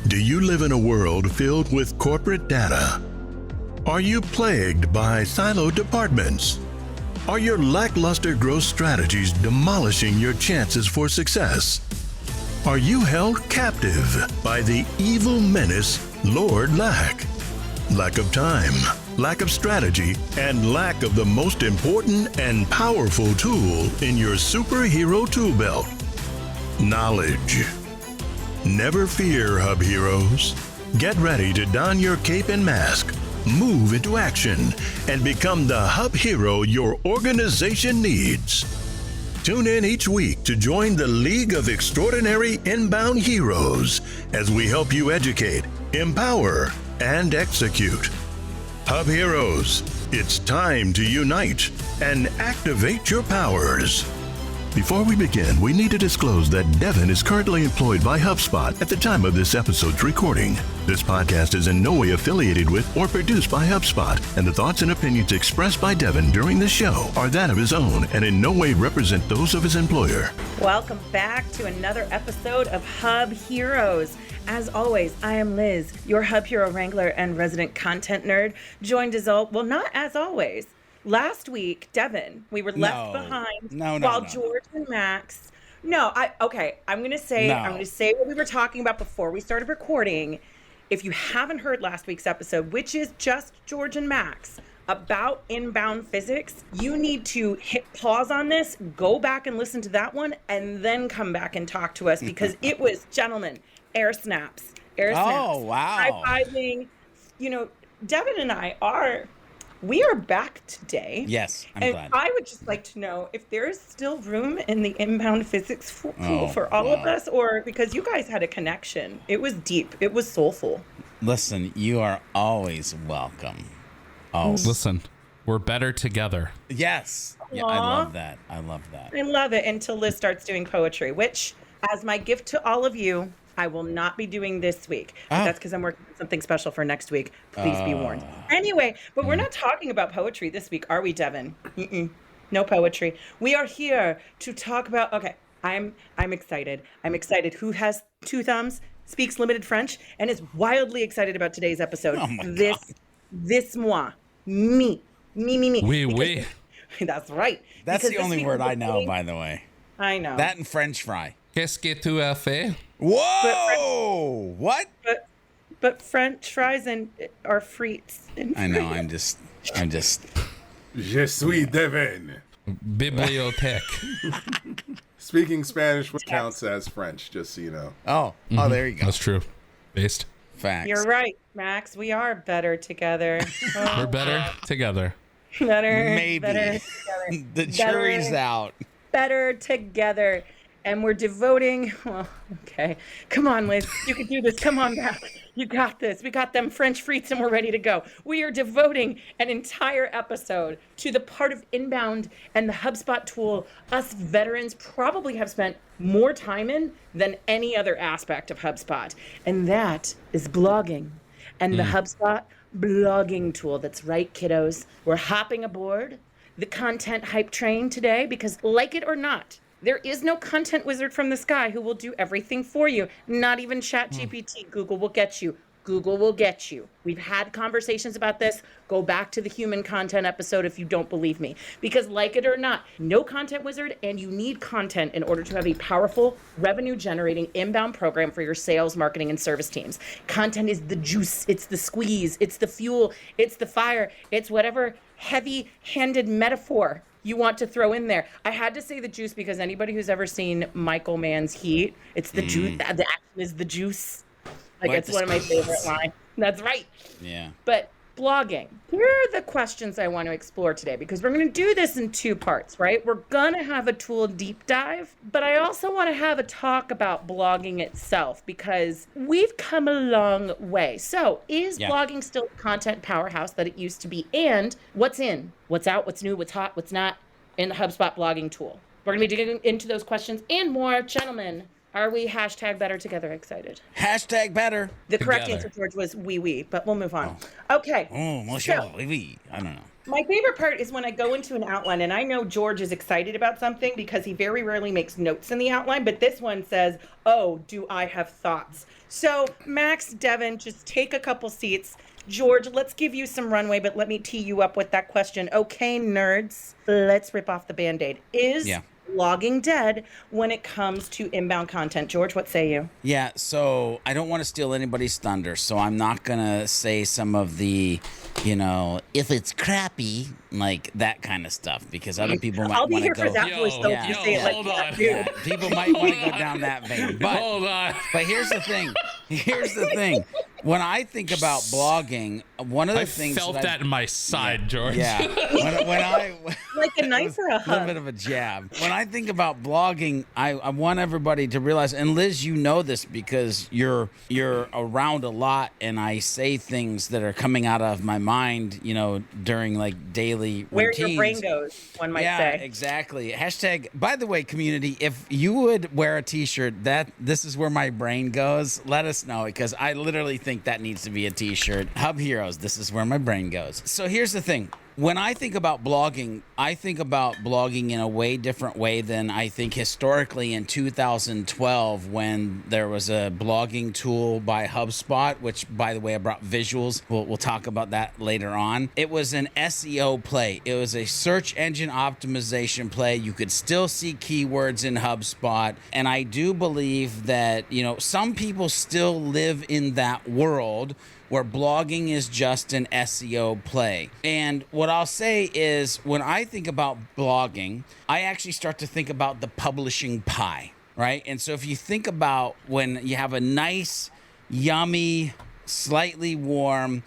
Do you live in a world filled with corporate data? Are you plagued by siloed departments? Are your lackluster growth strategies demolishing your chances for success? Are you held captive by the evil menace, Lord Lack? Lack of time, lack of strategy, and lack of the most important and powerful tool in your superhero tool belt, knowledge. Never fear, Hub Heroes. Get ready to don your cape and mask, move into action, and become the Hub Hero your organization needs. Tune in each week to join the League of Extraordinary Inbound Heroes as we help you educate, empower, and execute. Hub Heroes, it's time to unite and activate your powers. Before we begin, we need to disclose that Devin is currently employed by HubSpot at the time of this episode's recording. This podcast is in no way affiliated with or produced by HubSpot, and the thoughts and opinions expressed by Devin during the show are that of his own and in no way represent those of his employer. Welcome back to another episode of Hub Heroes. As always, I am Liz, your Hub Hero Wrangler and resident content nerd, joined as not as always. Last week, Devin, we were left behind while George and Max. I'm going to say what we were talking about before we started recording. If you haven't heard last week's episode, which is just George and Max about inbound physics, you need to hit pause on this, go back and listen to that one, and then come back and talk to us because it was, gentlemen, air snaps. Oh, wow. High-fiving. You know, Devin and we are back today. Yes, I'm glad. I would just like to know if there is still room in the inbound physics pool for all of us, or because you guys had a connection. It was deep. It was soulful. Listen, you are always welcome. Oh, listen, we're better together. Yes. Yeah, I love that. I love it until Liz starts doing poetry, which, as my gift to all of you, I will not be doing this week. But that's because I'm working on something special for next week. Please be warned. Anyway, but we're not talking about poetry this week, are we, Devin? No poetry. We are here to talk about. Okay, I'm excited. Who has two thumbs, speaks limited French, and is wildly excited about today's episode? Oh my God. This moi, me. Oui. That's right. That's the only word I know, by the way. I know. That and French fry. Qu'est-ce que tu as fait? Whoa! What? But French fries are frites. I know. I'm just. Je suis Devin. Bibliothèque. Speaking Spanish counts as French, just so you know. Oh, there you go. That's true. Based. Facts. You're right, Max. We are better together. We're better together. Maybe. Better together. The jury's out. Better together. And we're devoting, okay. Come on, Liz. You can do this. Come on back. You got this. We got them French frites and we're ready to go. We are devoting an entire episode to the part of inbound and the HubSpot tool us veterans probably have spent more time in than any other aspect of HubSpot. And that is blogging and the HubSpot blogging tool. That's right, kiddos. We're hopping aboard the content hype train today because, like it or not, there is no content wizard from the sky who will do everything for you. Not even ChatGPT. Google will get you. Google will get you. We've had conversations about this. Go back to the human content episode if you don't believe me. Because like it or not, no content wizard, and you need content in order to have a powerful revenue-generating inbound program for your sales, marketing, and service teams. Content is the juice. It's the squeeze. It's the fuel. It's the fire. It's whatever heavy-handed metaphor you want to throw in there. I had to say the juice because anybody who's ever seen Michael Mann's Heat, it's the juice. The action is the juice. Like it's one of my favorite lines. That's right. Yeah. But blogging. Here are the questions I want to explore today because we're going to do this in two parts, right? We're going to have a tool deep dive, but I also want to have a talk about blogging itself because we've come a long way. So is blogging still the content powerhouse that it used to be? And what's in, what's out, what's new, what's hot, what's not in the HubSpot blogging tool? We're going to be digging into those questions and more. Gentlemen, Are we hashtag better together excited? Hashtag better. The correct Together. answer, George, was oui, but we'll move on. Okay. Oh, monsieur, oui. I don't know. My favorite part is when I go into an outline, and I know George is excited about something because he very rarely makes notes in the outline, but this one says, oh, do I have thoughts? So Max, Devin, just take a couple seats. George, let's give you some runway, but let me tee you up with that question. Okay, nerds, let's rip off the Band-Aid. Is blogging dead when it comes to inbound content? George, what say you? Yeah, so I don't want to steal anybody's thunder, so I'm not going to say some of the, if it's crappy, like that kind of stuff, because other people might I'll be want here to for go. that voice, though, if you say it like hold that, on. dude. Yeah, people might want to go down that vein. But, Hold on. but here's the thing. When I think about blogging, one of the I things felt that in my side, George. Yeah. When I Like a knife or a little hug? bit of a jab. When I think about blogging, I want everybody to realize, and Liz, you know this because you're around a lot, and I say things that are coming out of my mind, during like daily Where routines. your brain goes, one might Yeah, say. exactly. Hashtag, by the way, community, if you would wear a t-shirt that this is where my brain goes, let us know, because I literally think that needs to be a t-shirt. Hub Heroes, this is where my brain goes. So here's the thing. When I think about blogging, I think about blogging in a way different way than I think historically in 2012 when there was a blogging tool by HubSpot, which, by the way, I brought visuals. We'll talk about that later on. It was an SEO play. It was a search engine optimization play. You could still see keywords in HubSpot. And I do believe that, some people still live in that world where blogging is just an SEO play. And what I'll say is when I think about blogging, I actually start to think about the publishing pie, right? And so if you think about when you have a nice, yummy, slightly warm,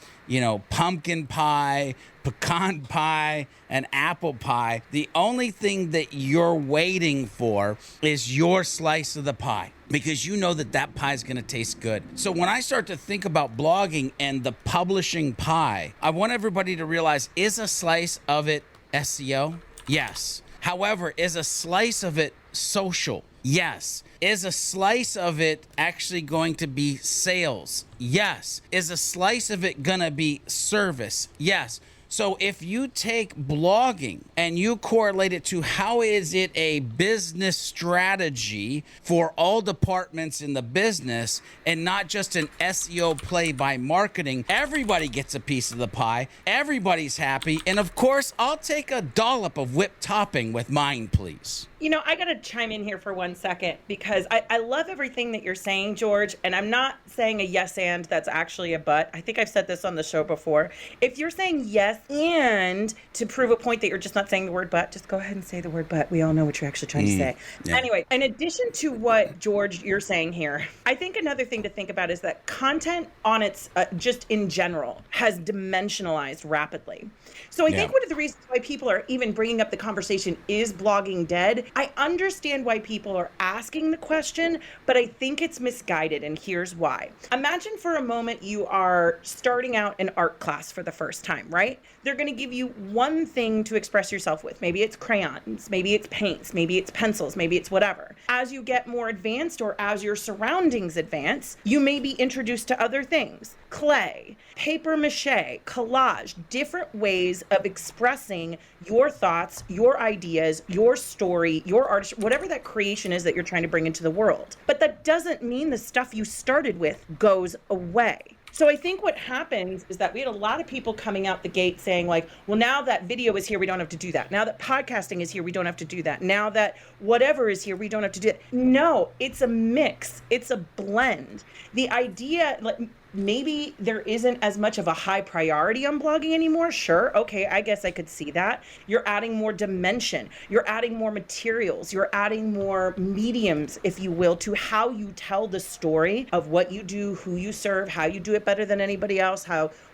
pumpkin pie, pecan pie, and apple pie, the only thing that you're waiting for is your slice of the pie, because you know that pie is going to taste good. So when I start to think about blogging and the publishing pie, I want everybody to realize, is a slice of it SEO? Yes. However, is a slice of it social? Yes. Is a slice of it actually going to be sales? Yes. Is a slice of it going to be service? Yes. So if you take blogging and you correlate it to how is it a business strategy for all departments in the business and not just an SEO play by marketing, everybody gets a piece of the pie. Everybody's happy. And of course, I'll take a dollop of whipped topping with mine, please. I got to chime in here for 1 second because I love everything that you're saying, George, and I'm not saying a yes and that's actually a but. I think I've said this on the show before. If you're saying yes and to prove a point that you're just not saying the word but, just go ahead and say the word but. We all know what you're actually trying to say. Yeah. Anyway, in addition to what, George, you're saying here, I think another thing to think about is that content on its, just in general, has dimensionalized rapidly. So I think one of the reasons why people are even bringing up the conversation, is blogging dead? I understand why people are asking the question, but I think it's misguided, and here's why. Imagine for a moment you are starting out an art class for the first time, right? They're going to give you one thing to express yourself with. Maybe it's crayons, maybe it's paints, maybe it's pencils, maybe it's whatever. As you get more advanced or as your surroundings advance, you may be introduced to other things. Clay, paper mache, collage, different ways of expressing your thoughts, your ideas, your story, your art, whatever that creation is that you're trying to bring into the world. But that doesn't mean the stuff you started with goes away. So I think what happens is that we had a lot of people coming out the gate saying like, well, now that video is here, we don't have to do that. Now that podcasting is here, we don't have to do that. Now that whatever is here, we don't have to do it. No, it's a mix. It's a blend. The idea, like, maybe there isn't as much of a high priority on blogging anymore. Sure. Okay. I guess I could see that. You're adding more dimension. You're adding more materials. You're adding more mediums, if you will, to how you tell the story of what you do, who you serve, how you do it better than anybody else,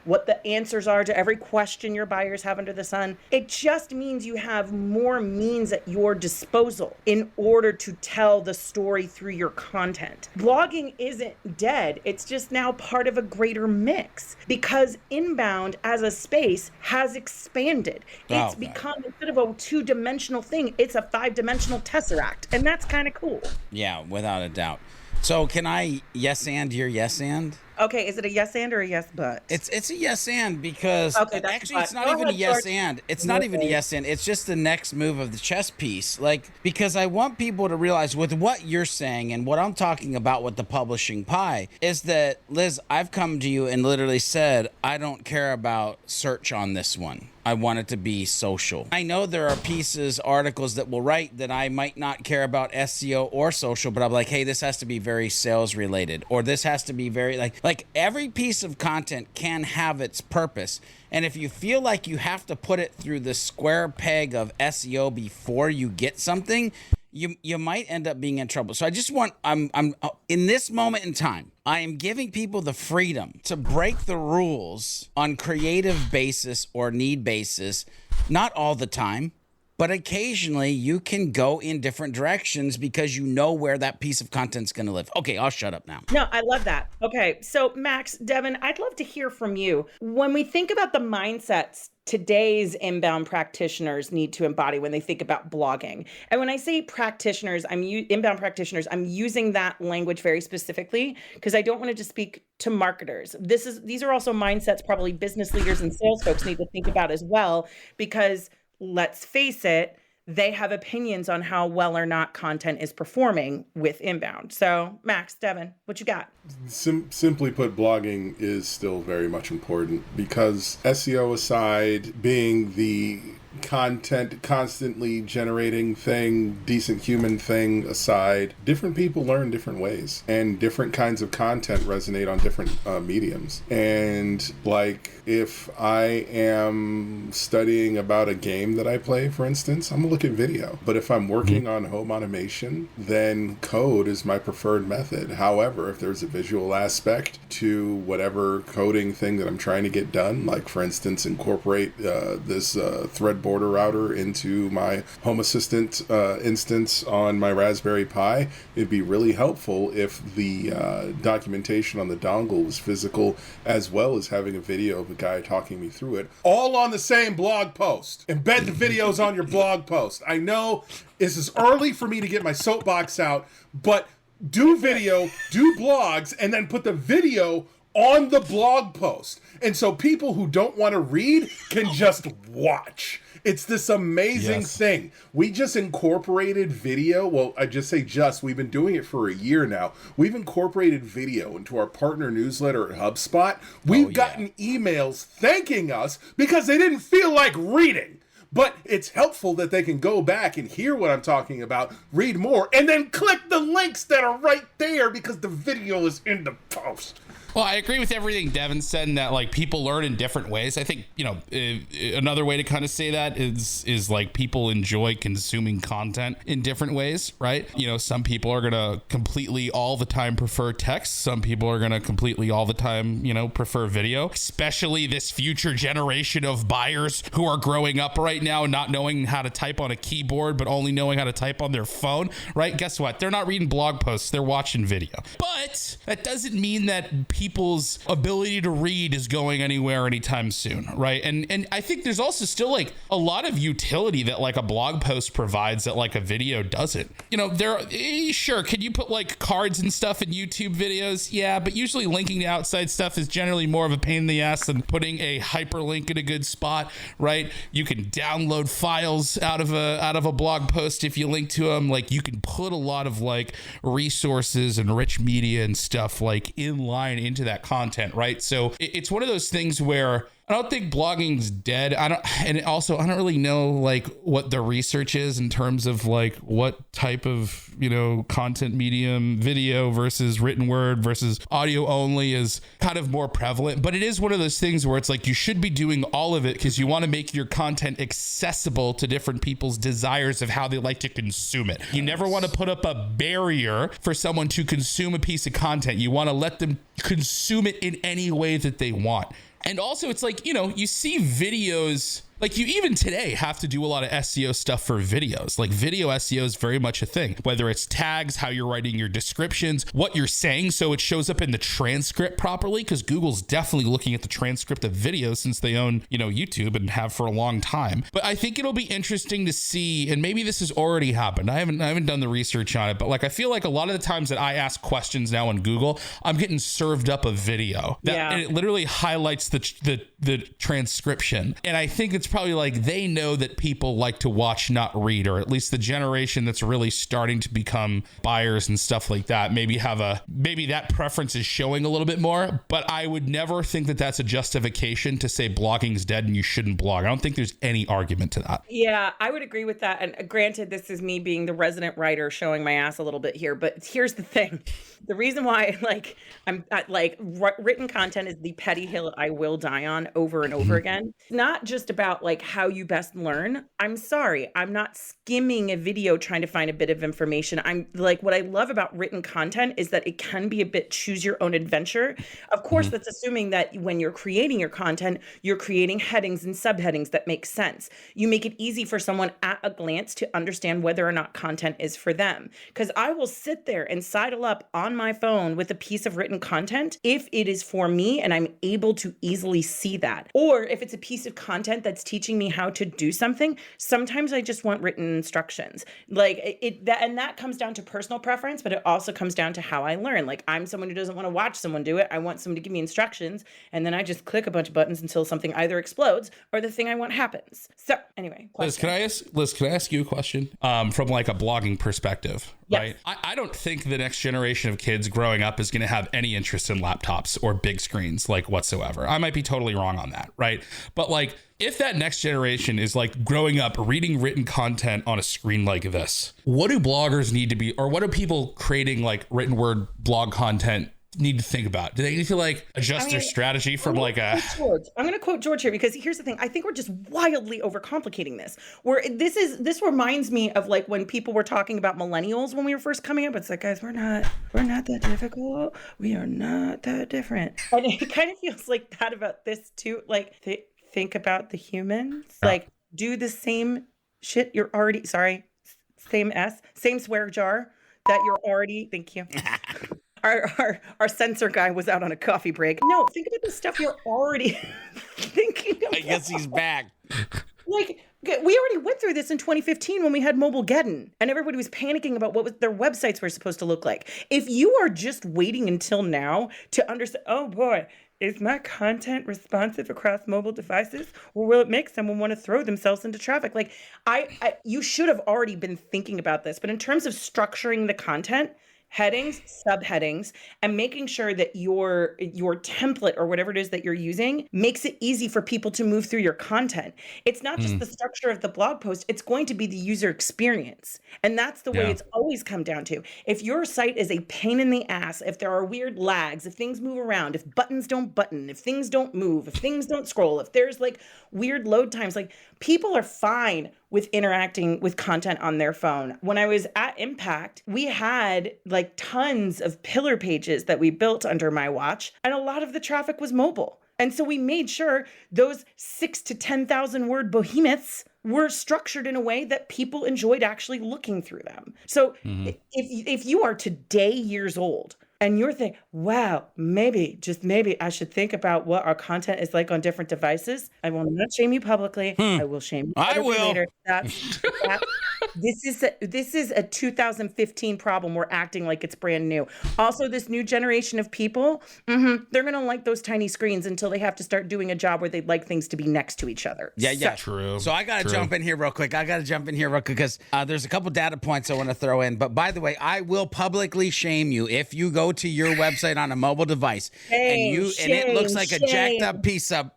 what the answers are to every question your buyers have under the sun. It just means you have more means at your disposal in order to tell the story through your content. Blogging isn't dead. It's just now part of of a greater mix because inbound as a space has expanded. It's become, instead of a two-dimensional thing, it's a five-dimensional tesseract. And that's kind of cool. Yeah, without a doubt. So can I yes and your yes and? Okay, is it a yes and or a yes but? It's a yes and because actually it's not even a yes and. It's not even a yes and. It's just the next move of the chess piece. Like, because I want people to realize with what you're saying and what I'm talking about with the publishing pie is that, Liz, I've come to you and literally said, I don't care about search on this one. I want it to be social. I know there are pieces, articles that will write that I might not care about SEO or social, but I'm like, hey, this has to be very sales related, or this has to be very like every piece of content can have its purpose. And if you feel like you have to put it through the square peg of SEO before you get something, you might end up being in trouble. So I just want, I'm in this moment in time, I am giving people the freedom to break the rules on creative basis or need basis. Not all the time, but occasionally you can go in different directions because you know where that piece of content's going to live. Okay, I'll shut up now. No, I love that. Okay, so Max, Devin, I'd love to hear from you. When we think about the mindsets today's inbound practitioners need to embody when they think about blogging. And when I say practitioners, inbound practitioners, I'm using that language very specifically because I don't want to just speak to marketers. These are also mindsets probably business leaders and sales folks need to think about as well, because let's face it, they have opinions on how well or not content is performing with inbound. So Max, Devin, what you got? Simply put, blogging is still very much important because SEO aside, being the content constantly generating thing, decent human thing aside, different people learn different ways and different kinds of content resonate on different mediums. And like if I am studying about a game that I play, for instance, I'm gonna look at video. But if I'm working on home automation, then code is my preferred method. However, if there's a visual aspect to whatever coding thing that I'm trying to get done, like for instance, incorporate this thread border router into my Home Assistant instance on my Raspberry Pi, it'd be really helpful if the documentation on the dongle was physical, as well as having a video of a guy talking me through it, all on the same blog post. Embed the videos on your blog post. I know this is early for me to get my soapbox out, but do video, do blogs, and then put the video on the blog post. And so people who don't want to read can just watch. It's this amazing thing. We just incorporated video. Well, I just say just. We've been doing it for a year now. We've incorporated video into our partner newsletter at HubSpot. We've gotten emails thanking us because they didn't feel like reading. But it's helpful that they can go back and hear what I'm talking about, read more, and then click the links that are right there because the video is in the post. Well, I agree with everything Devin said in that, like, people learn in different ways. I think, another way to kind of say that is like people enjoy consuming content in different ways, right? Some people are going to completely all the time prefer text. Some people are going to completely all the time, prefer video, especially this future generation of buyers who are growing up right now, not knowing how to type on a keyboard, but only knowing how to type on their phone, right? Guess what? They're not reading blog posts. They're watching video. But that doesn't mean that people's ability to read is going anywhere anytime soon, right? And I think there's also still like a lot of utility that like a blog post provides that like a video doesn't. Sure, can you put like cards and stuff in YouTube videos? Yeah, but usually linking to outside stuff is generally more of a pain in the ass than putting a hyperlink in a good spot, right? You can download files out of a blog post if you link to them. Like you can put a lot of like resources and rich media and stuff like in line into that content, right? So it's one of those things where I don't think blogging's dead. I don't really know like what the research is in terms of like what type of, content medium, video versus written word versus audio only is kind of more prevalent. But it is one of those things where it's like you should be doing all of it because you want to make your content accessible to different people's desires of how they like to consume it. You never want to put up a barrier for someone to consume a piece of content. You want to let them consume it in any way that they want. And also it's like, you see videos Like you even today have to do a lot of SEO stuff for videos. Like video SEO is very much a thing, whether it's tags, how you're writing your descriptions, what you're saying so it shows up in the transcript properly, because Google's definitely looking at the transcript of videos since they own, YouTube and have for a long time. But I think it'll be interesting to see, and maybe this has already happened. I haven't done the research on it, but like I feel like a lot of the times that I ask questions now on Google, I'm getting served up a video that and it literally highlights the transcription. And I think it's probably like they know that people like to watch, not read, or at least the generation that's really starting to become buyers and stuff like that. Maybe that preference is showing a little bit more, but I would never think that that's a justification to say blogging's dead and you shouldn't blog. I don't think there's any argument to that. Yeah, I would agree with that. And granted, this is me being the resident writer showing my ass a little bit here, but here's the thing. The reason why written content is the petty hill I will die on over and over again. It's not just about like how you best learn. I'm sorry, I'm not skimming a video trying to find a bit of information. I'm like, what I love about written content is that it can be a bit choose your own adventure. Of course, that's assuming that when you're creating your content, you're creating headings and subheadings that make sense. You make it easy for someone at a glance to understand whether or not content is for them. Because I will sit there and sidle up on my phone with a piece of written content if it is for me and I'm able to easily see that. Or if it's a piece of content that's teaching me how to do something, sometimes I just want written instructions. That comes down to personal preference, but it also comes down to how I learn. Like I'm someone who doesn't want to watch someone do it. I want someone to give me instructions, and then I just click a bunch of buttons until something either explodes or the thing I want happens. So anyway, Liz, can I ask you a question from like a blogging perspective? Yes. Right. I don't think the next generation of kids growing up is going to have any interest in laptops or big screens like whatsoever. I might be totally wrong on that. Right. But like if that next generation is like growing up reading written content on a screen like this, what do bloggers need to be, or what do people creating like written word blog content need to think about? Do they need to like adjust their strategy from like a... I'm going to quote George here, because here's the thing. I think we're just wildly overcomplicating this. This reminds me of like when people were talking about millennials when we were first coming up. It's like, guys, we're not that difficult. We are not that different. And it kind of feels like that about this too. Like think about the humans, like do the same shit you're already, same swear jar that you're already, thank you. Our censor guy was out on a coffee break. No, think about the stuff you're already thinking about. I guess he's back. Like, we already went through this in 2015 when we had Mobilegeddon, and everybody was panicking about what their websites were supposed to look like. If you are just waiting until now to understand, oh boy, is my content responsive across mobile devices, or will it make someone want to throw themselves into traffic? Like, you should have already been thinking about this. But in terms of structuring the content, headings, subheadings, and making sure that your template or whatever it is that you're using makes it easy for people to move through your content. It's not just the structure of the blog post, it's going to be the user experience. And that's the way it's always come down to. If your site is a pain in the ass, if there are weird lags, if things move around, if buttons don't button, if things don't move, if things don't scroll, if there's like weird load times, like people are fine with interacting with content on their phone. When I was at Impact, we had like tons of pillar pages that we built under my watch, and a lot of the traffic was mobile. And so we made sure those 6,000 to 10,000 word behemoths were structured in a way that people enjoyed actually looking through them. So if you are today years old, and you're thinking, wow, maybe, just maybe I should think about what our content is like on different devices. I will not shame you publicly. I will shame you publicly later. This is a 2015 problem. We're acting like it's brand new. Also, this new generation of people, they're going to like those tiny screens until they have to start doing a job where they'd like things to be next to each other. Yeah. True. So I got to jump in here real quick. Because there's a couple data points I want to throw in. But by the way, I will publicly shame you if you go to your website on a mobile device and it looks like a jacked up piece of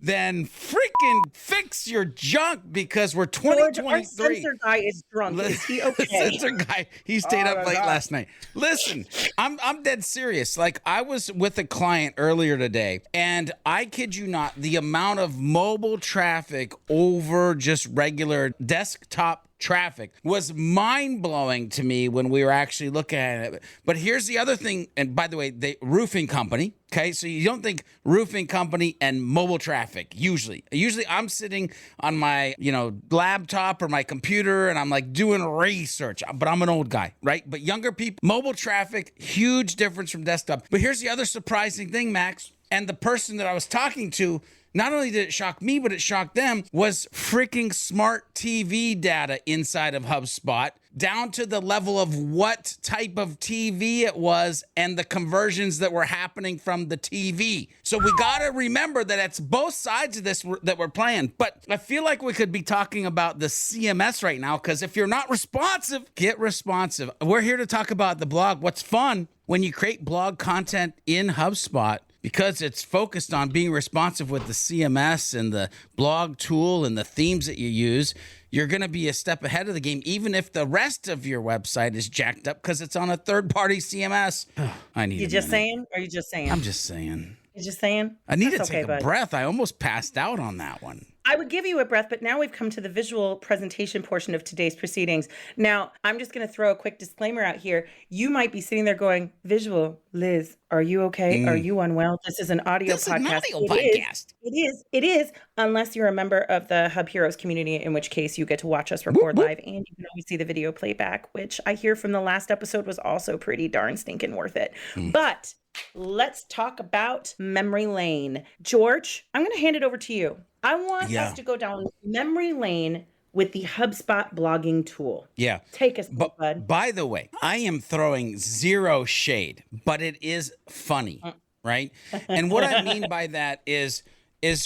then freaking fix your junk, because we're 2023. Our censor guy is drunk. Is he okay? Censor guy, he stayed up late last night. Listen, I'm dead serious. Like, I was with a client earlier today, and I kid you not, the amount of mobile traffic over just regular desktop traffic was mind-blowing to me when we were actually looking at it. But here's the other thing, and by the way, the roofing company, okay? So you don't think roofing company and mobile traffic, usually I'm sitting on my, laptop or my computer and I'm like doing research, but I'm an old guy, right? But younger people, mobile traffic, huge difference from desktop. But here's the other surprising thing, Max, and the person that I was talking to, not only did it shock me, but it shocked them, was freaking smart TV data inside of HubSpot, down to the level of what type of TV it was and the conversions that were happening from the TV. So we got to remember that it's both sides of this that we're playing. But I feel like we could be talking about the CMS right now, because if you're not responsive, get responsive. We're here to talk about the blog. What's fun when you create blog content in HubSpot, because it's focused on being responsive with the CMS and the blog tool and the themes that you use, you're going to be a step ahead of the game, even if the rest of your website is jacked up because it's on a third-party CMS. I need. You just saying? Or are you just saying? I'm just saying. You're just saying? I need That's to take a breath. I almost passed out on that one. I would give you a breath, but now we've come to the visual presentation portion of today's proceedings. Now, I'm just going to throw a quick disclaimer out here. You might be sitting there going, visual, Liz, are you okay? Are you unwell? This is an audio podcast. It is, unless you're a member of the Hub Heroes community, in which case you get to watch us record live, and you can always see the video playback, which I hear from the last episode was also pretty darn stinking worth it. But let's talk about memory lane. George, I'm going to hand it over to you. I want us to go down memory lane with the HubSpot blogging tool. Yeah. Take us, bud. By the way, I am throwing zero shade, but it is funny, right? And what I mean by that is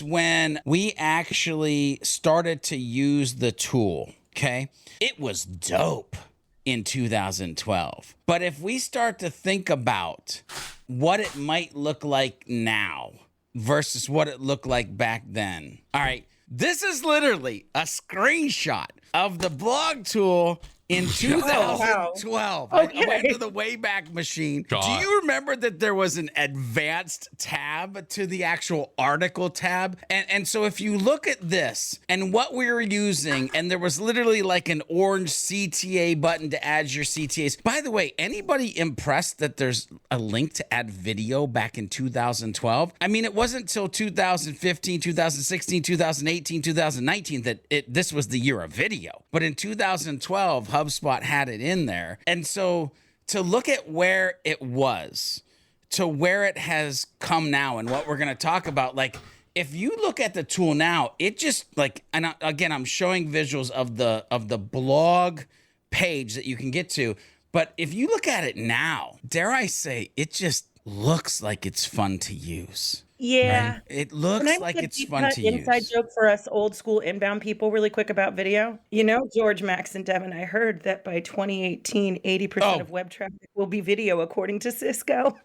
when we actually started to use the tool, okay? It was dope in 2012. But if we start to think about what it might look like now versus what it looked like back then. All right, this is literally a screenshot of the blog tool in 2012. I went to the Wayback Machine. God. Do you remember that there was an advanced tab to the actual article tab? And so if you look at this and what we were using, and there was literally like an orange CTA button to add your CTAs. By the way, anybody impressed that there's a link to add video back in 2012? I mean, it wasn't until 2015, 2016, 2018, 2019 that this was the year of video. But in 2012, HubSpot had it in there. And so to look at where it was to where it has come now and what we're going to talk about, like if you look at the tool now, it just like, and again, I'm showing visuals of the blog page that you can get to. But if you look at it now, dare I say, it just looks like it's fun to use. Yeah. Right? It looks like it's fun to use. Inside joke for us old school inbound people really quick about video. You know, George, Max, and Devin, I heard that by 2018, 80% of web traffic will be video, according to Cisco.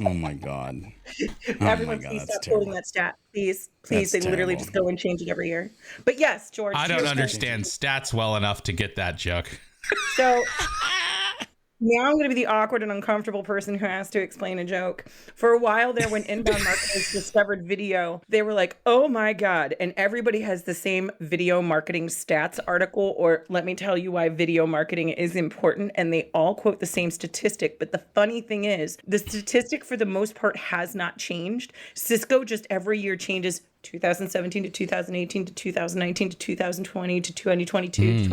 Oh my God. Everyone, please stop quoting that stat. Please. They literally just go and change it every year. But yes, George. I don't understand stats well enough to get that joke. So now I'm going to be the awkward and uncomfortable person who has to explain a joke. For a while there, when inbound marketers discovered video, they were like, oh my God. And everybody has the same video marketing stats article, or let me tell you why video marketing is important. And they all quote the same statistic. But the funny thing is, the statistic for the most part has not changed. Cisco just every year changes 2017 to 2018 to 2019 to 2020 to 2022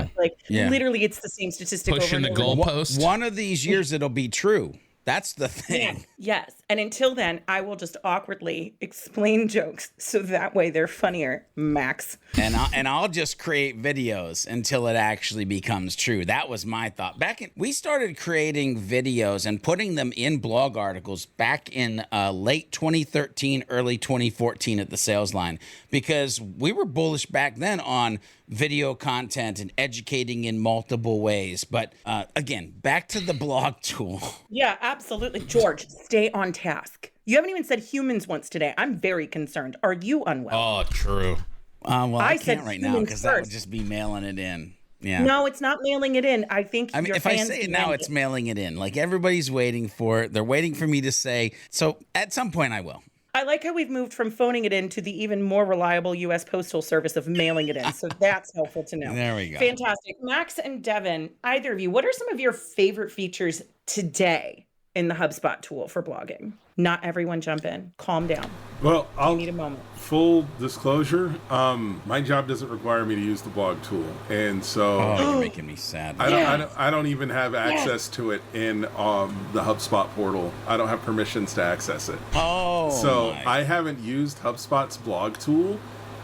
literally it's the same statistic pushing over the goalpost. One of these years it'll be true. That's the thing. Yes. And until then, I will just awkwardly explain jokes so that way they're funnier, Max. And I'll just create videos until it actually becomes true. That was my thought. We started creating videos and putting them in blog articles back in late 2013, early 2014 at the sales line, because we were bullish back then on video content and educating in multiple ways. But again, back to the blog tool. Yeah, absolutely. George, stay on task. You haven't even said humans once today. I'm very concerned. Are you unwell? Oh, true. Well, I can't right now because that would just be mailing it in. Yeah. No, it's not mailing it in. I think I mean, if I say it now, it's mailing it in. Like everybody's waiting for it. They're waiting for me to say. So at some point I will. I like how we've moved from phoning it in to the even more reliable U.S. Postal Service of mailing it in. So that's helpful to know. There we go. Fantastic. Max and Devin, either of you, what are some of your favorite features today in the HubSpot tool for blogging? Not everyone jump in. Calm down. Well, I'll need a moment. Full disclosure, my job doesn't require me to use the blog tool, and so you're making me sad. I don't even have access to it in the HubSpot portal. I don't have permissions to access it. So I haven't used HubSpot's blog tool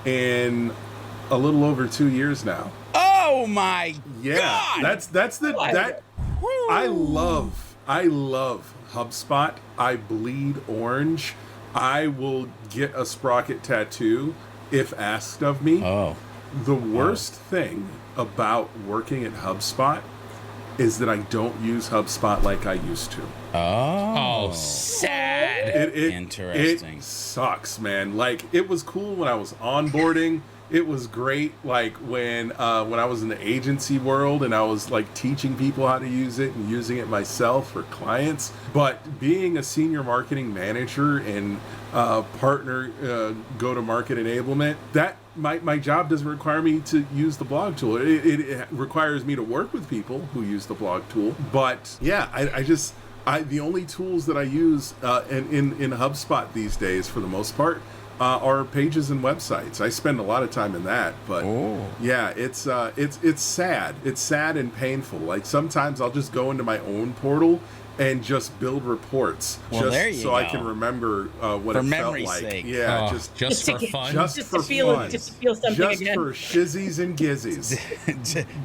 in a little over 2 years now. Oh my God! That's I love HubSpot. I bleed orange. I will get a sprocket tattoo if asked of me. The worst thing about working at HubSpot is that I don't use HubSpot like I used to. Sad. Interesting. It sucks, man. Like, it was cool when I was onboarding. It was great, like, when I was in the agency world and I was, like, teaching people how to use it and using it myself for clients. But being a senior marketing manager and partner go-to-market enablement, that my job doesn't require me to use the blog tool. It requires me to work with people who use the blog tool. But, yeah, the only tools that I use in HubSpot these days, for the most part, are pages and websites. I spend a lot of time in that, but yeah, it's sad. It's sad and painful. Like, sometimes I'll just go into my own portal and just build reports, I can remember what it felt like. Sake. Yeah, just for fun, just for fun, just to feel something just again. For shizzies and gizzies.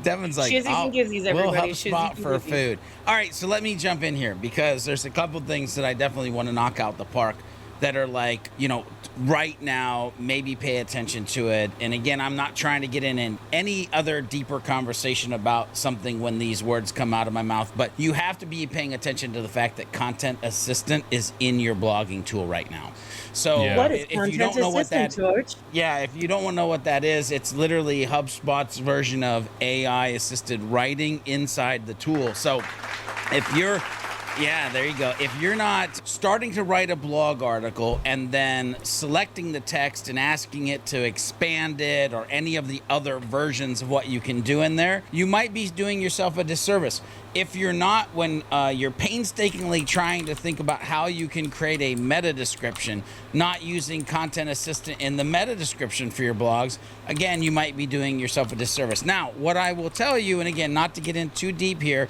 Devin's like, shizzies and gizzies, everybody. We'll HubSpot for food. All right, so let me jump in here because there's a couple things that I definitely want to knock out the park that are like, right now, maybe pay attention to it. And again, I'm not trying to get in any other deeper conversation about something when these words come out of my mouth, but you have to be paying attention to the fact that Content Assistant is in your blogging tool right now. So what is Content Assistant, George? Yeah, if you don't know what that is, it's literally HubSpot's version of AI-assisted writing inside the tool. So if you're there you go. If you're not starting to write a blog article and then selecting the text and asking it to expand it or any of the other versions of what you can do in there, you might be doing yourself a disservice. If you're not, when you're painstakingly trying to think about how you can create a meta description, not using Content Assistant in the meta description for your blogs, again, you might be doing yourself a disservice. Now, what I will tell you, and again, not to get in too deep here,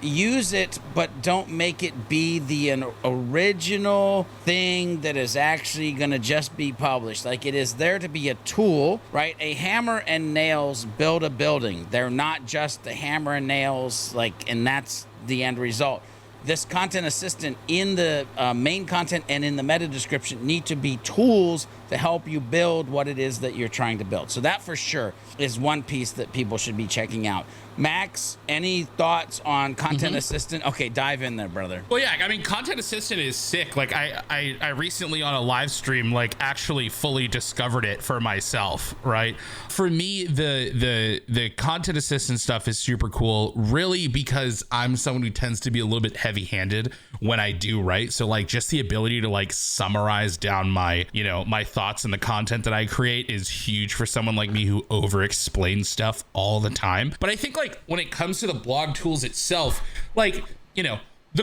use it, but don't make it be the original thing that is actually going to just be published. Like, it is there to be a tool, right? A hammer and nails build a building. They're not just the hammer and nails, and that's the end result. This Content Assistant in the main content and in the meta description need to be tools to help you build what it is that you're trying to build. So that for sure is one piece that people should be checking out. Max, any thoughts on Content Assistant? Okay, dive in there, brother. Well, yeah, I mean, Content Assistant is sick. Like, I recently on a live stream, actually fully discovered it for myself, right? For me, the Content Assistant stuff is super cool, really, because I'm someone who tends to be a little bit heavy-handed when I do write. So, just the ability to, summarize down my, my thoughts and the content that I create is huge for someone like me who over-explains stuff all the time. But I think, when it comes to the blog tools itself, the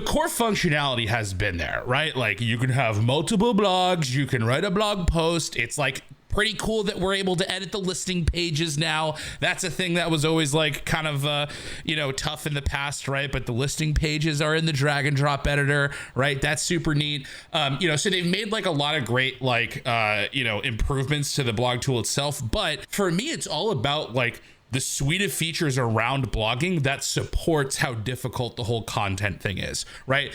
core functionality has been there, right? You can have multiple blogs, you can write a blog post. It's pretty cool that we're able to edit the listing pages now. That's a thing that was always kind of tough in the past, right? But the listing pages are in the drag and drop editor, right? That's super neat. So they've made a lot of great improvements to the blog tool itself. But for me, it's all about the suite of features around blogging that supports how difficult the whole content thing is, right?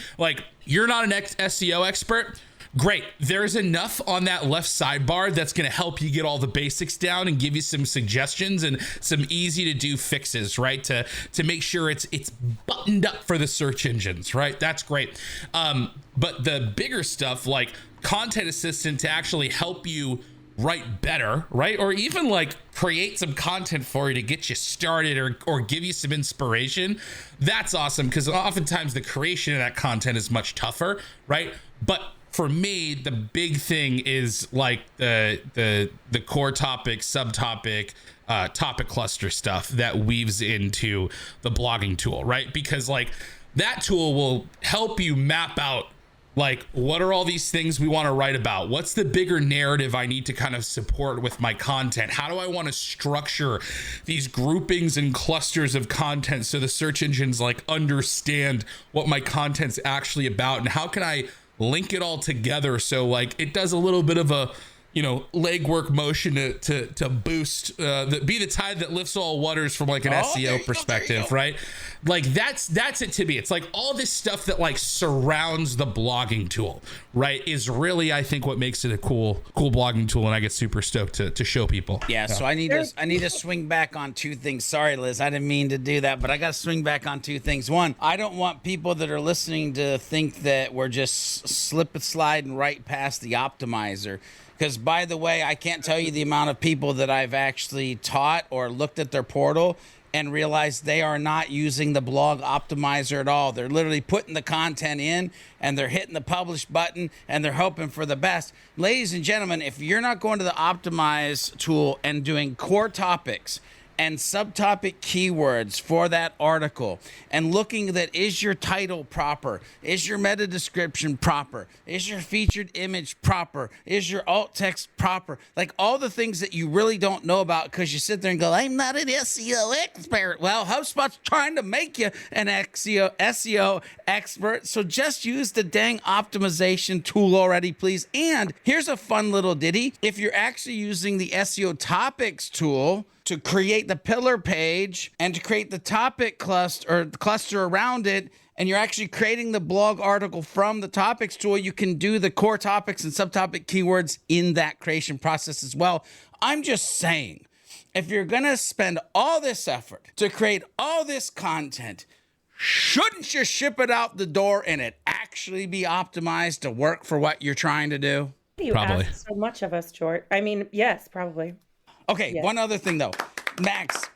You're not an SEO expert. Great. There's enough on that left sidebar that's going to help you get all the basics down and give you some suggestions and some easy to do fixes, right? To make sure it's buttoned up for the search engines, right? That's great. But the bigger stuff, like Content Assistant, to actually help you write better, right? Or even create some content for you to get you started or give you some inspiration. That's awesome, because oftentimes the creation of that content is much tougher, right? But for me, the big thing is like the core topic, subtopic, topic cluster stuff that weaves into the blogging tool, right? Because like that tool will help you map out like, what are all these things we want to write about? What's the bigger narrative I need to kind of support with my content? How do I want to structure these groupings and clusters of content so the search engines like understand what my content's actually about? And how can I link it all together so like it does a little bit of a, you know, legwork motion to boost, be the tide that lifts all waters from like an SEO perspective, right? Like that's it to me. It's like all this stuff that like surrounds the blogging tool, right, is really, I think, what makes it a cool blogging tool, and I get super stoked to show people. Yeah, so I need to swing back on two things. Sorry, Liz, I didn't mean to do that, but I got to swing back on two things. One, I don't want people that are listening to think that we're just sliding right past the optimizer. Because, by the way, I can't tell you the amount of people that I've actually taught or looked at their portal and realized they are not using the blog optimizer at all. They're literally putting the content in and they're hitting the publish button and they're hoping for the best. Ladies and gentlemen, if you're not going to the optimize tool and doing core topics and subtopic keywords for that article and looking that is your title proper, is your meta description proper, is your featured image proper, is your alt text proper, like all the things that you really don't know about because you sit there and go, I'm not an SEO expert. Well, HubSpot's trying to make you an SEO expert, so just use the dang optimization tool already, please. And here's a fun little ditty. If you're actually using the SEO topics tool to create the pillar page and to create the topic cluster around it, and you're actually creating the blog article from the topics tool, you can do the core topics and subtopic keywords in that creation process as well. I'm just saying, if you're gonna spend all this effort to create all this content, shouldn't you ship it out the door and it actually be optimized to work for what you're trying to do? You Probably. ask so much of us, Jort. I mean, yes, probably. Okay, Yes. One other thing though. Max,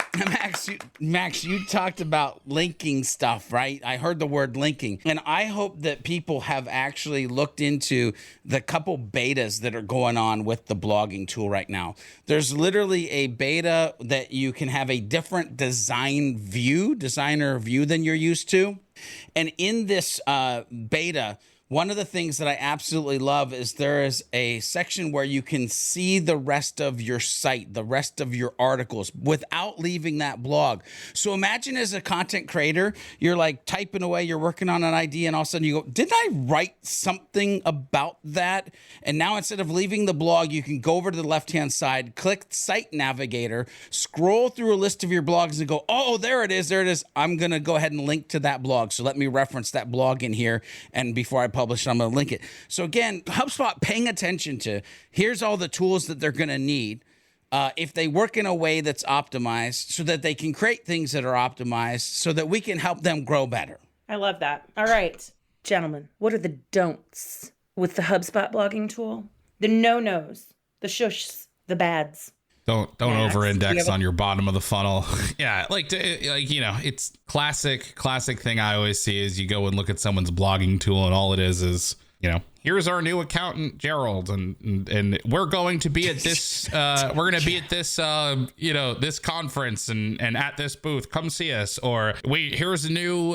you talked about linking stuff, right? I heard the word linking, and I hope that people have actually looked into the couple betas that are going on with the blogging tool right now. There's literally a beta that you can have a different designer view than you're used to. And in this beta, one of the things that I absolutely love is there is a section where you can see the rest of your site, the rest of your articles without leaving that blog. So imagine as a content creator, you're like typing away, you're working on an idea, and all of a sudden you go, didn't I write something about that? And now instead of leaving the blog, you can go over to the left-hand side, click Site Navigator, scroll through a list of your blogs and go, oh, there it is. I'm going to go ahead and link to that blog. So let me reference that blog in here. And before I publish, I'm going to link it. So again, HubSpot paying attention to, here's all the tools that they're going to need if they work in a way that's optimized so that they can create things that are optimized so that we can help them grow better. I love that. All right, gentlemen, what are the don'ts with the HubSpot blogging tool? The no-nos, the shushs, the bads. Don't Yes. over-index Yeah. on your bottom of the funnel. Yeah, it's classic thing I always see is you go and look at someone's blogging tool and all it is here's our new accountant Gerald and we're going to be at this this conference and at this booth, come see us, or here's a new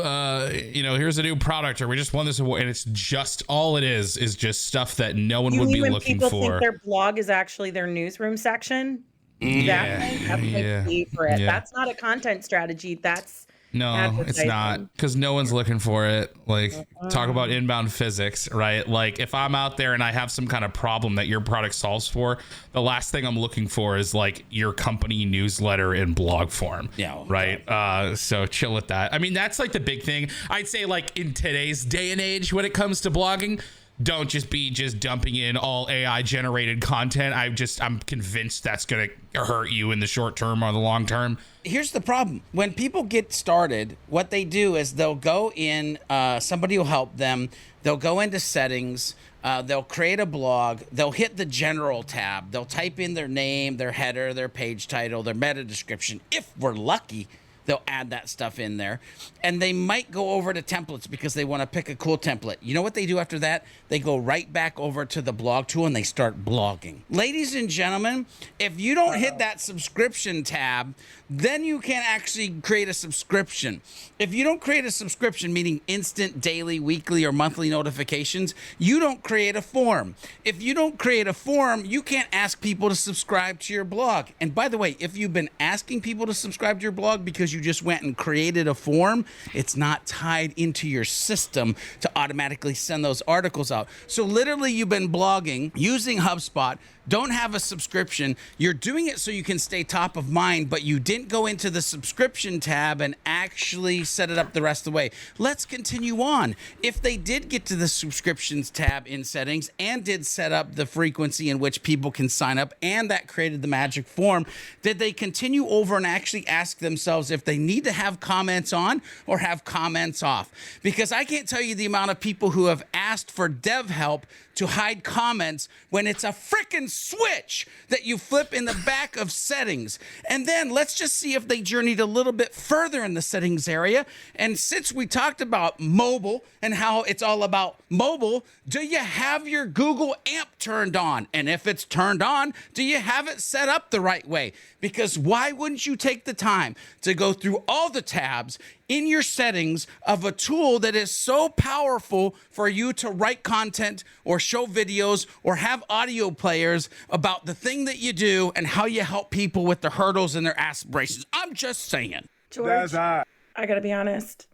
product, or we just won this award, and it's just all it is just stuff that no one would be looking people for. think their blog is actually their newsroom section. That's my favorite. Yeah. That's not a content strategy. That's No, it's not, because no one's looking for it. Like, talk about inbound physics, right? Like, if I'm out there and I have some kind of problem that your product solves for, the last thing I'm looking for is like your company newsletter in blog form. Yeah. Right. So chill with that. I mean, that's like the big thing. I'd say, like, in today's day and age when it comes to blogging, don't just be dumping in all AI generated content. I'm convinced that's going to hurt you in the short term or the long term. Here's the problem. When people get started, what they do is they'll go in, somebody will help them. They'll go into settings. They'll create a blog. They'll hit the general tab. They'll type in their name, their header, their page title, their meta description. If we're lucky, they'll add that stuff in there. And they might go over to templates because they want to pick a cool template. You know what they do after that? They go right back over to the blog tool and they start blogging. Ladies and gentlemen, if you don't hit that subscription tab, then you can actually create a subscription. If you don't create a subscription, meaning instant, daily, weekly, or monthly notifications, you don't create a form. If you don't create a form, you can't ask people to subscribe to your blog. And by the way, if you've been asking people to subscribe to your blog because you just went and created a form, it's not tied into your system to automatically send those articles out. So literally you've been blogging using HubSpot, don't have a subscription. You're doing it so you can stay top of mind, but you didn't go into the subscription tab and actually set it up the rest of the way. Let's continue on. If they did get to the subscriptions tab in settings and did set up the frequency in which people can sign up and that created the magic form, did they continue over and actually ask themselves if they need to have comments on or have comments off? Because I can't tell you the amount of people who have asked for dev help to hide comments when it's a frickin' switch that you flip in the back of settings. And then let's just see if they journeyed a little bit further in the settings area. And since we talked about mobile and how it's all about mobile, do you have your Google AMP turned on? And if it's turned on, do you have it set up the right way? Because why wouldn't you take the time to go through all the tabs in your settings of a tool that is so powerful for you to write content or show videos or have audio players about the thing that you do and how you help people with their hurdles and their aspirations? I'm just saying. George, I gotta be honest.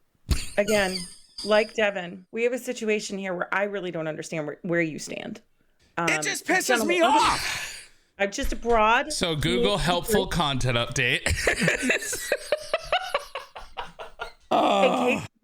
Again, like Devin, we have a situation here where I really don't understand where you stand. It just pisses me off. I'm just a broad. So Google helpful content update. In case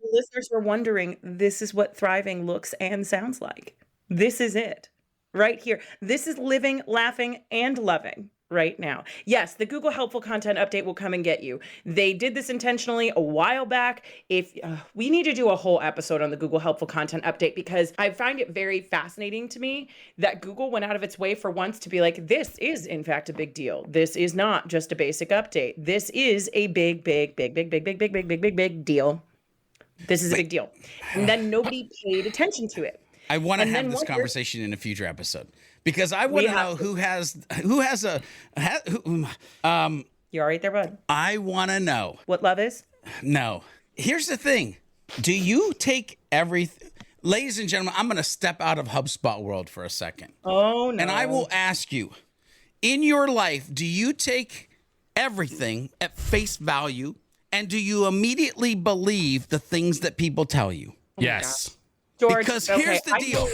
the listeners were wondering, this is what thriving looks and sounds like. This is it right here. This is living, laughing, and loving right now. Yes, the Google helpful content update will come and get you. They did this intentionally a while back. If we need to do a whole episode on the Google helpful content update, because I find it very fascinating to me that Google went out of its way for once to be like, this is in fact a big deal. This is not just a basic update. This is a big deal. This is a big deal. And then nobody paid attention to it. I want to have this conversation in a future episode because I want to know who has You're all right there, bud. I want to know what love is. No. Here's the thing. Do you take everything? Ladies and gentlemen, I'm going to step out of HubSpot world for a second. Oh, no. And I will ask you, in your life, do you take everything at face value and do you immediately believe the things that people tell you? Yes. George, because here's the deal.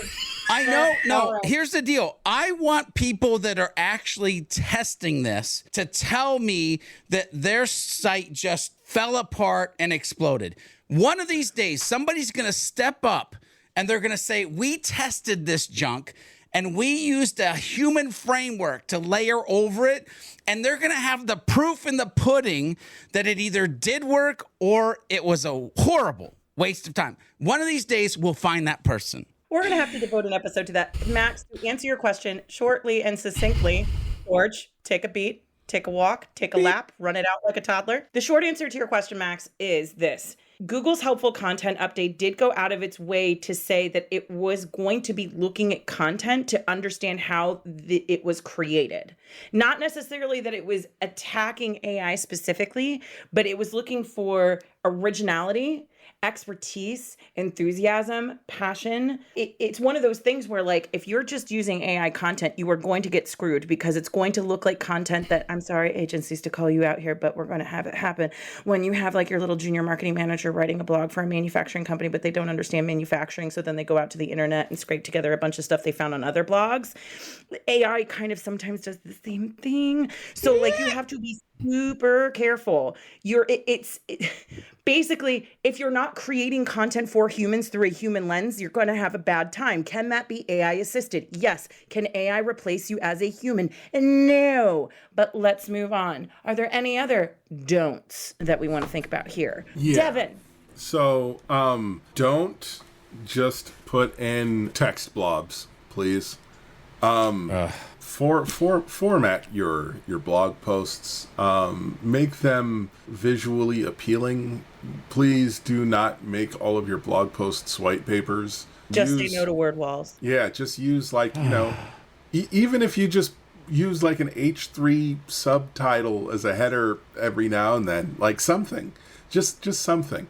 Here's the deal. I want people that are actually testing this to tell me that their site just fell apart and exploded. One of these days, somebody's going to step up and they're going to say, we tested this junk and we used a human framework to layer over it. And they're going to have the proof in the pudding that it either did work or it was a horrible waste of time. One of these days, we'll find that person. We're going to have to devote an episode to that. Max, to answer your question shortly and succinctly, George, take a beat, take a walk, take a lap, run it out like a toddler. The short answer to your question, Max, is this. Google's helpful content update did go out of its way to say that it was going to be looking at content to understand how it was created. Not necessarily that it was attacking AI specifically, but it was looking for originality, expertise, enthusiasm, passion. It's one of those things where, like, if you're just using AI content, you are going to get screwed because it's going to look like content that, I'm sorry, agencies, to call you out here, but we're going to have it happen. When you have like your little junior marketing manager writing a blog for a manufacturing company, but they don't understand manufacturing. So then they go out to the internet and scrape together a bunch of stuff they found on other blogs. AI kind of sometimes does the same thing. So like you have to be super careful. Basically, if you're not creating content for humans through a human lens, you're going to have a bad time. Can that be AI assisted? Yes. Can AI replace you as a human? No. But let's move on. Are there any other don'ts that we want to think about here? Yeah. Devin. So, don't just put in text blobs, please. Format your blog posts. Make them visually appealing. Please do not make all of your blog posts white papers. Just say no to word walls. Yeah, just use even if you just use like an H3 subtitle as a header every now and then, like something, just something.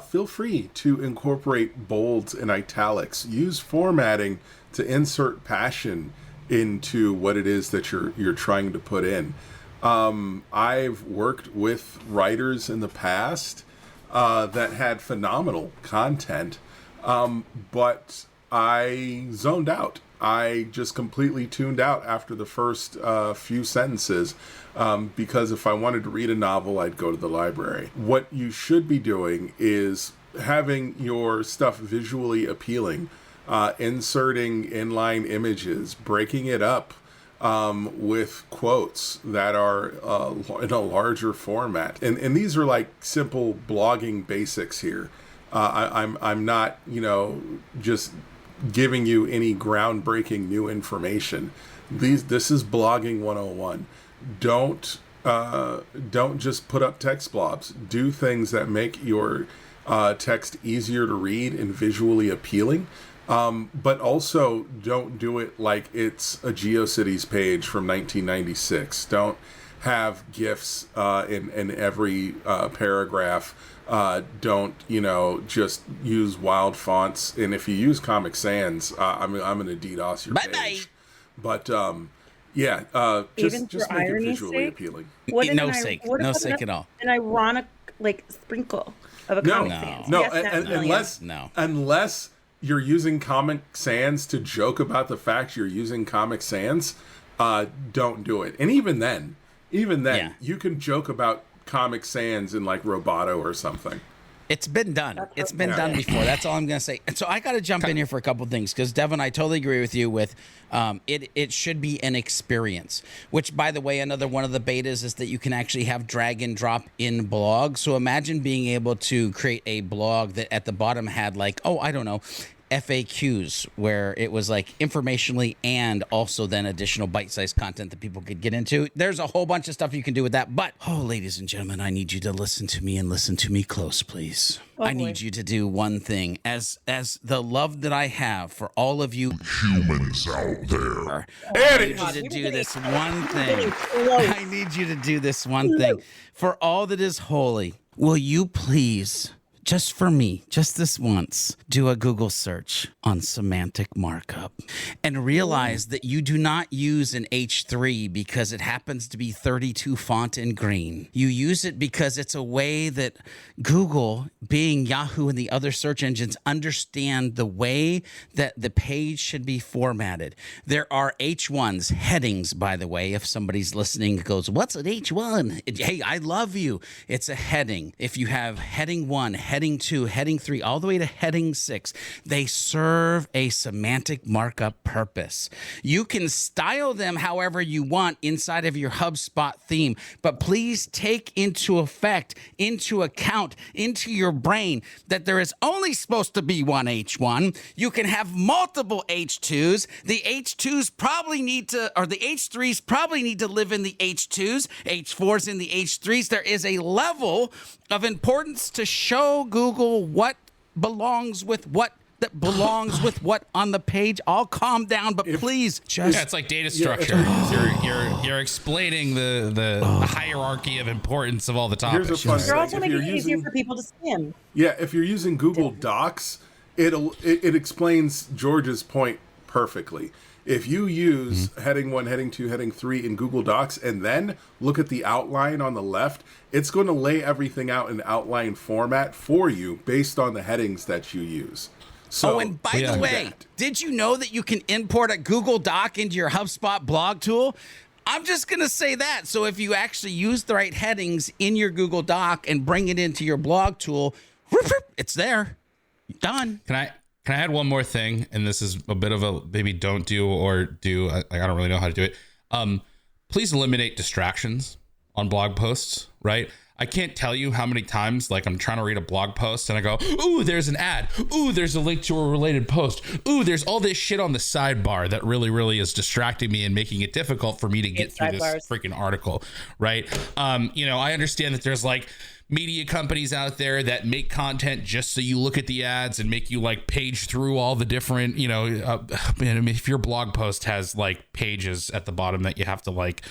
Feel free to incorporate bolds and italics. Use formatting to insert passion into what it is that you're trying to put in. I've worked with writers in the past that had phenomenal content, but I zoned out. I just completely tuned out after the first few sentences because if I wanted to read a novel, I'd go to the library. What you should be doing is having your stuff visually appealing, inserting inline images, breaking it up with quotes that are in a larger format. And these are like simple blogging basics here. I'm not, just giving you any groundbreaking new information. This is blogging 101. Don't just put up text blobs. Do things that make your text easier to read and visually appealing. But also don't do it like it's a GeoCities page from 1996. Don't have GIFs in every paragraph. Don't just use wild fonts. And if you use Comic Sans, I'm gonna DDoS your page. But just make it visually appealing. No sake at all. An ironic sprinkle of a Comic Sans. Unless you're using Comic Sans to joke about the fact you're using Comic Sans, don't do it. And even then, you can joke about Comic Sans in like Roboto or something. It's been done. It's been done before. That's all I'm going to say. And so I got to jump in here for a couple of things because, Devin, I totally agree with you with it should be an experience, which, by the way, another one of the betas is that you can actually have drag and drop in blog. So imagine being able to create a blog that at the bottom had FAQs where it was like informationally and also then additional bite-sized content that people could get into. There's a whole bunch of stuff you can do with that. But, ladies and gentlemen, I need you to listen to me and listen to me close, please. I need you to do one thing. As the love that I have for all of you humans out there, I need you to do this one thing. I need you to do this one thing. For all that is holy, will you please, just for me, just this once, do a Google search on semantic markup and realize that you do not use an H3 because it happens to be 32 font in green. You use it because it's a way that Google, being Yahoo and the other search engines, understand the way that the page should be formatted. There are H1s, headings, by the way. If somebody's listening that goes, what's an H1? Hey, I love you. It's a heading. If you have heading 1, heading 2, heading 3, all the way to heading 6, they serve a semantic markup purpose. You can style them however you want inside of your HubSpot theme, but please take into account, into your brain that there is only supposed to be one H1. You can have multiple H2s. The H2s probably need to, or the H3s probably need to live in the H2s, H4s in the H3s. There is a level of importance to show Google what belongs with what on the page. I'll calm down, but please just... Yeah, it's like data structure. You're explaining the hierarchy of importance of all the topics. Here's a fun You're also making it easier for people to skim. Yeah, if you're using Google Docs, it explains George's point perfectly. If you use heading 1, heading 2, heading 3 in Google Docs and then look at the outline on the left, it's going to lay everything out in outline format for you based on the headings that you use. So, and by the way, did you know that you can import a Google Doc into your HubSpot blog tool? I'm just going to say that. So if you actually use the right headings in your Google Doc and bring it into your blog tool, it's there. Done. Can I add one more thing? And this is a bit of a maybe don't do or do. I don't really know how to do it. Please eliminate distractions on blog posts, right? I can't tell you how many times, like, I'm trying to read a blog post and I go, ooh, there's an ad. Ooh, there's a link to a related post. Ooh, there's all this shit on the sidebar that really, really is distracting me and making it difficult for me to get through this freaking article, right? I understand that there's like media companies out there that make content just so you look at the ads and make you like page through all the different, if your blog post has like pages at the bottom that you have to like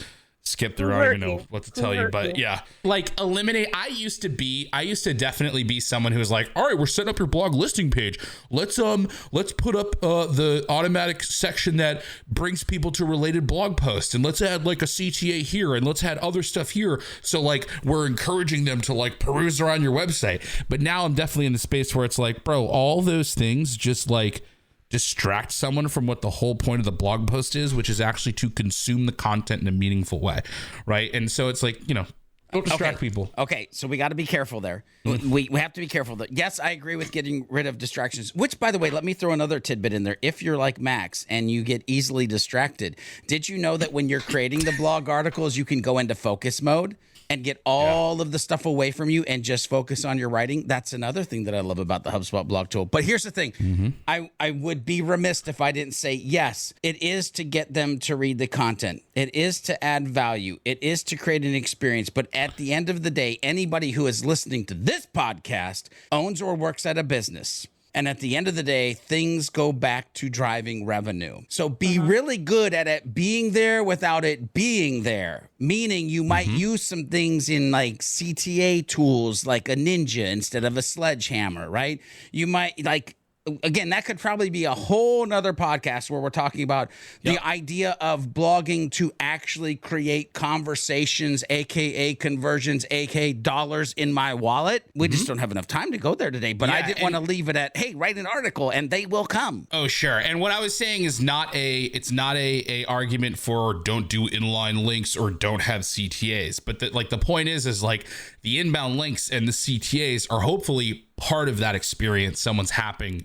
skip through, I don't even know what to tell you, but yeah, like eliminate. I used to definitely be someone who was like, all right, we're setting up your blog listing page. Let's put up the automatic section that brings people to related blog posts, and let's add like a CTA here, and let's add other stuff here. So like we're encouraging them to like peruse around your website. But now I'm definitely in the space where it's like, bro, all those things just like distract someone from what the whole point of the blog post is, which is actually to consume the content in a meaningful way, right? And so it's like, don't distract people. Okay, so we got to be careful there. We have to be careful. Yes, I agree with getting rid of distractions, which, by the way, let me throw another tidbit in there. If you're like Max and you get easily distracted, did you know that when you're creating the blog articles, you can go into focus mode and get all of the stuff away from you and just focus on your writing? That's another thing that I love about the HubSpot blog tool. But here's the thing. I would be remiss if I didn't say, yes, it is to get them to read the content. It is to add value. It is to create an experience. But at the end of the day, anybody who is listening to this podcast owns or works at a business. And at the end of the day, things go back to driving revenue. So be really good at it being there without it being there. Meaning you might use some things in like CTA tools, like a ninja instead of a sledgehammer, right? You might like, again, that could probably be a whole nother podcast where we're talking about the idea of blogging to actually create conversations, aka conversions, aka dollars in my wallet. We just don't have enough time to go there today, but I didn't want to leave it at, hey, write an article and they will come. Oh, sure. And what I was saying is it's not a argument for don't do inline links or don't have CTAs. But the point is like the inbound links and the CTAs are hopefully part of that experience someone's having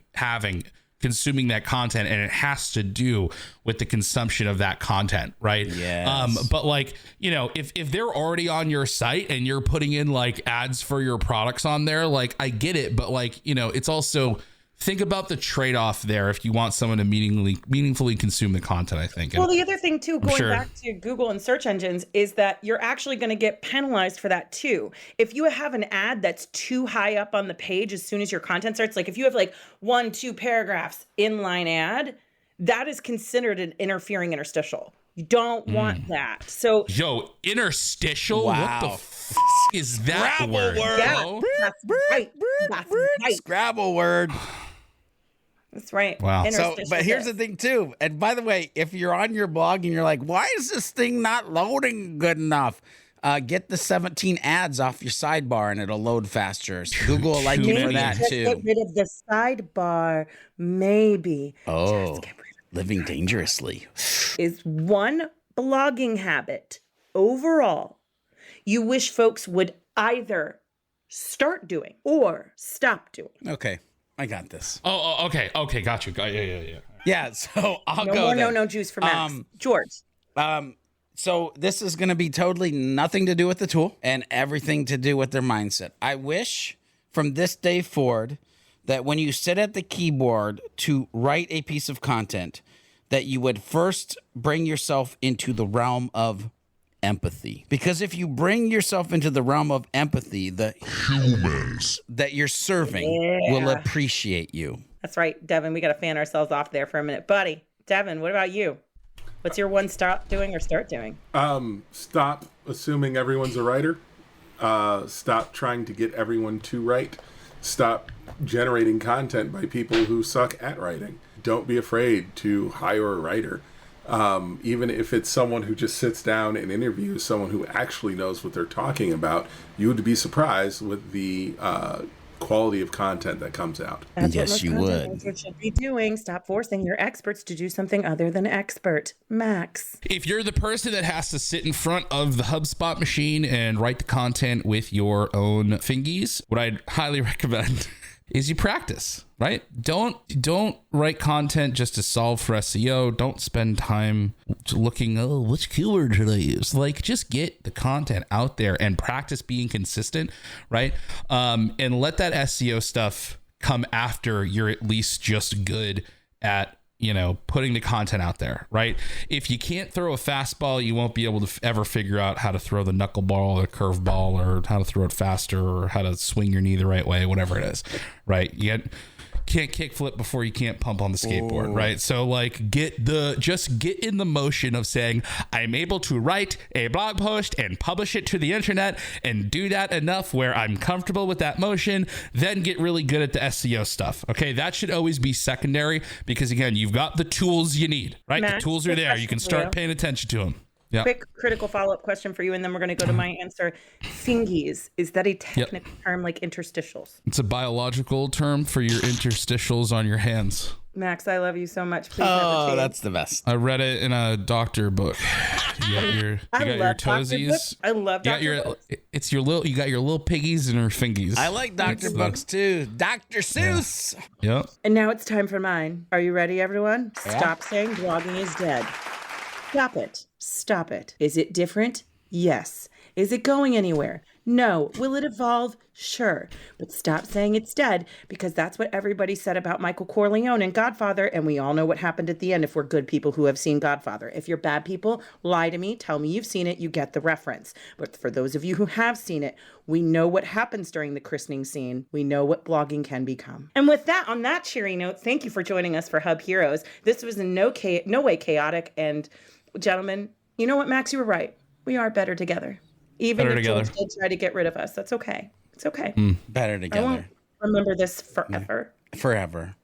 consuming that content, and it has to do with the consumption of that content, right? Yes. But like, if they're already on your site and you're putting in like ads for your products on there, like I get it, but like, it's also think about the trade-off there if you want someone to meaningfully consume the content, I think. Well, the other thing too, going back to Google and search engines, is that you're actually going to get penalized for that too. If you have an ad that's too high up on the page as soon as your content starts, like if you have like 1-2 paragraphs inline ad, that is considered an interstitial. You don't want that. So interstitial? Wow. What the is that word? Yeah, that's right. That's right. Scrabble word. That's right. Wow. So, but here's the thing too. And by the way, if you're on your blog and you're like, why is this thing not loading good enough? Get the 17 ads off your sidebar and it'll load faster. So Google will like you for that too. Get rid of the sidebar, maybe. Oh, living dangerously is one blogging habit overall you wish folks would either start doing or stop doing. Okay. I got this. Oh, okay. Okay. Got you. Yeah. Yeah. So I'll go. No juice for Max. George. So this is going to be totally nothing to do with the tool and everything to do with their mindset. I wish from this day forward that when you sit at the keyboard to write a piece of content, that you would first bring yourself into the realm of empathy. Because if you bring yourself into the realm of empathy, the humans that you're serving will appreciate you. That's right, Devin. We got to fan ourselves off there for a minute. Buddy, Devin, what about you? What's your one stop doing or start doing? Stop assuming everyone's a writer. Stop trying to get everyone to write. Stop generating content by people who suck at writing. Don't be afraid to hire a writer. Even if it's someone who just sits down and interviews someone who actually knows what they're talking about, you would be surprised with the quality of content that comes out. Yes, you would. That's what you should be doing. Stop forcing your experts to do something other than expert. Max. If you're the person that has to sit in front of the HubSpot machine and write the content with your own fingies, what I'd highly recommend is you practice, right? Don't write content just to solve for SEO. Don't spend time looking, oh, which keyword should I use? Like, just get the content out there and practice being consistent, right? And let that SEO stuff come after you're at least just good at, you know, putting the content out there, right? If you can't throw a fastball, you won't be able to ever figure out how to throw the knuckleball or curveball, or how to throw it faster, or how to swing your knee the right way, whatever it is, right? You can't kick flip before you can't pump on the skateboard, right? So like just get in the motion of saying, I'm able to write a blog post and publish it to the internet, and do that enough where I'm comfortable with that motion, then get really good at the SEO stuff. Okay, that should always be secondary, because again, you've got the tools you need, right? Matt, the tools are there. You can start paying attention to them. Yeah. Quick critical follow-up question for you, and then we're going to go to my answer. Fingies, is that a technical term like interstitials? It's a biological term for your interstitials on your hands. Max, I love you so much. Please never change. That's the best. I read it in a doctor book. You got your toesies. I love doctor books. It's your little. You got your little piggies and her fingies. I like doctor books too. Dr. Seuss. Yep. And now it's time for mine. Are you ready, everyone? Yeah. Stop saying blogging is dead. Stop it. Stop it. Is it different? Yes. Is it going anywhere? No. Will it evolve? Sure. But stop saying it's dead, because that's what everybody said about Michael Corleone and Godfather, and we all know what happened at the end if we're good people who have seen Godfather. If you're bad people, lie to me, tell me you've seen it, you get the reference. But for those of you who have seen it, we know what happens during the christening scene. We know what blogging can become. And with that, on that cheery note, thank you for joining us for Hub Heroes. This was in no way chaotic, and gentlemen, you know what, Max, you were right. We are better together. Even if George did try to get rid of us, that's okay. It's okay. Better together. I won't remember this forever. Forever.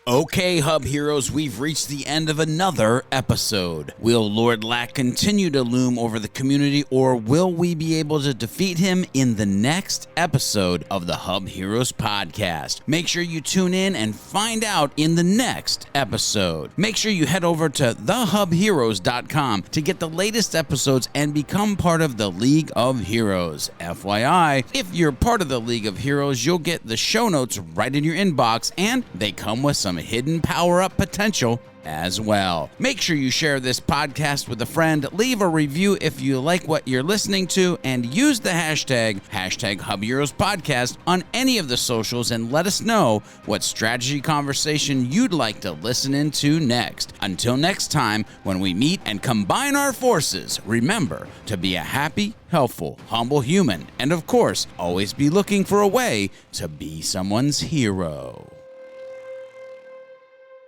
Okay, Hub Heroes, we've reached the end of another episode. Will Lord Lack continue to loom over the community, or will we be able to defeat him in the next episode of the Hub Heroes Podcast? Make sure you tune in and find out in the next episode. Make sure you head over to thehubheroes.com to get the latest episodes and become part of the League of Heroes. FYI, if you're part of the League of Heroes, you'll get the show notes right in your inbox, and they come with some hidden power-up potential as well. Make sure you share this podcast with a friend, leave a review if you like what you're listening to, and use the hashtag HubHeroesPodcast on any of the socials, and let us know what strategy conversation you'd like to listen into next. Until next time, when we meet and combine our forces, remember to be a happy, helpful, humble human, and of course, always be looking for a way to be someone's hero.